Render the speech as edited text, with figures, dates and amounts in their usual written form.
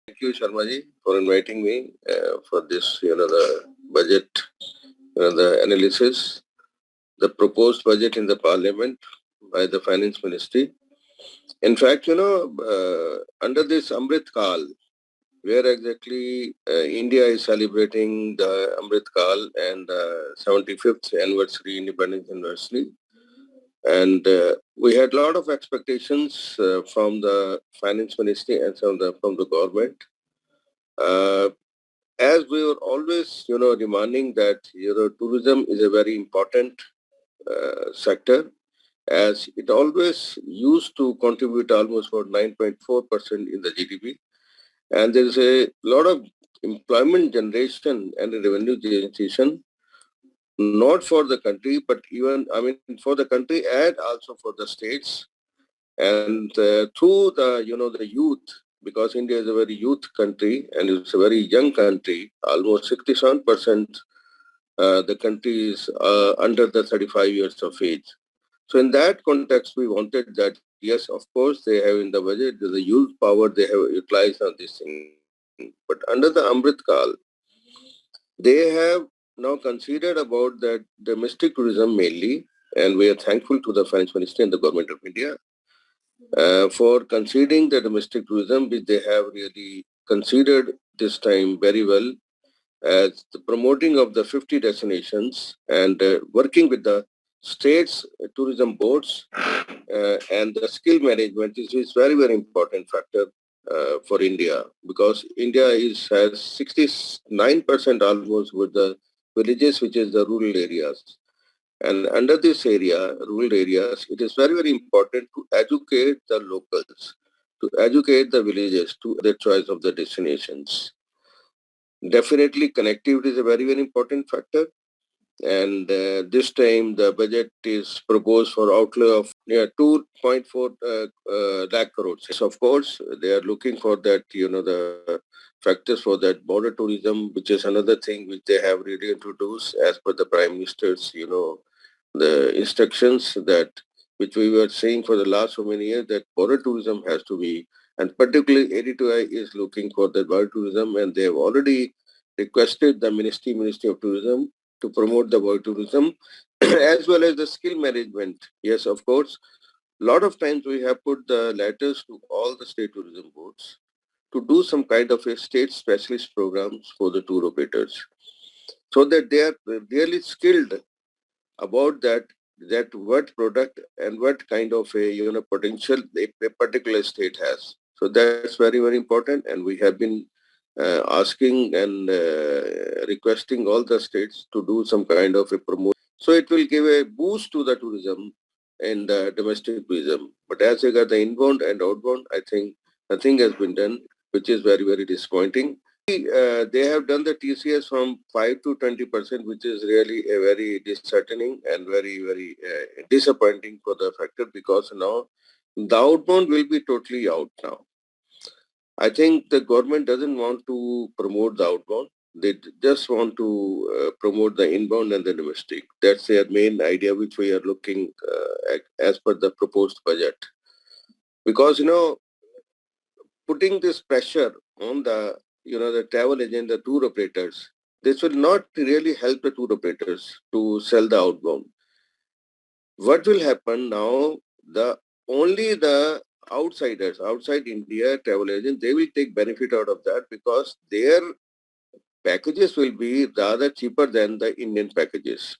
Thank you, Sharmaji, for inviting me for this, the budget, the analysis, the proposed budget in the parliament by the finance ministry. In fact, under this Amrit Kal, where exactly India is celebrating the Amrit Kal and 75th anniversary, independence anniversary, and we had a lot of expectations from the finance ministry and from the government. Uh, as we were always, demanding that, tourism is a very important sector, as it always used to contribute almost for 9.4% in the GDP. And there is a lot of employment generation and revenue generation, not for the country, but even, for the country and also for the states. And through the youth, because India is a very youth country and it's a very young country, almost 67% the country is under the 35 years of age. So in that context, we wanted that, yes, of course, they have in the budget, the youth power they have utilized on this thing. But under the Amrit Kal, they have now considered about that domestic tourism mainly, and we are thankful to the finance ministry and the government of India for considering the domestic tourism, which they have really considered this time very well, as the promoting of the 50 destinations and working with the states tourism boards and the skill management is very, very important factor for India, because India has 69% almost with the villages, which is the rural areas. And under this area, rural areas, it is very, very important to educate the locals, to educate the villages to the choice of the destinations. Definitely, connectivity is a very, very important factor. And this time, the budget is proposed for outlay of near 2.4 lakh crores. Yes, of course, they are looking for that, the factors for that border tourism, which is another thing which they have really introduced as per the Prime Minister's, the instructions that which we were saying for the last so many years, that border tourism has to be, and particularly ADTOI is looking for the border tourism, and they have already requested the Ministry of Tourism to promote the border tourism as well as the skill management. Yes, of course. A lot of times we have put the letters to all the state tourism boards to do some kind of a state specialist programs for the tour operators, so that they are really skilled about that what product and what kind of a potential a particular state has. So that's very, very important, and we have been asking and requesting all the states to do some kind of a promotion. So it will give a boost to the tourism and domestic tourism. But as regard the inbound and outbound, I think nothing has been done, which is very, very disappointing. They have done the TCS from 5 to 20%, which is really a very disheartening and very, very disappointing for the factor, because now the outbound will be totally out now. I think the government doesn't want to promote the outbound. They just want to promote the inbound and the domestic. That's their main idea, which we are looking at as per the proposed budget. Because, putting this pressure on the travel agent, the tour operators, this will not really help the tour operators to sell the outbound. What will happen now, only the outsiders, outside India travel agents, they will take benefit out of that, because their packages will be rather cheaper than the Indian packages.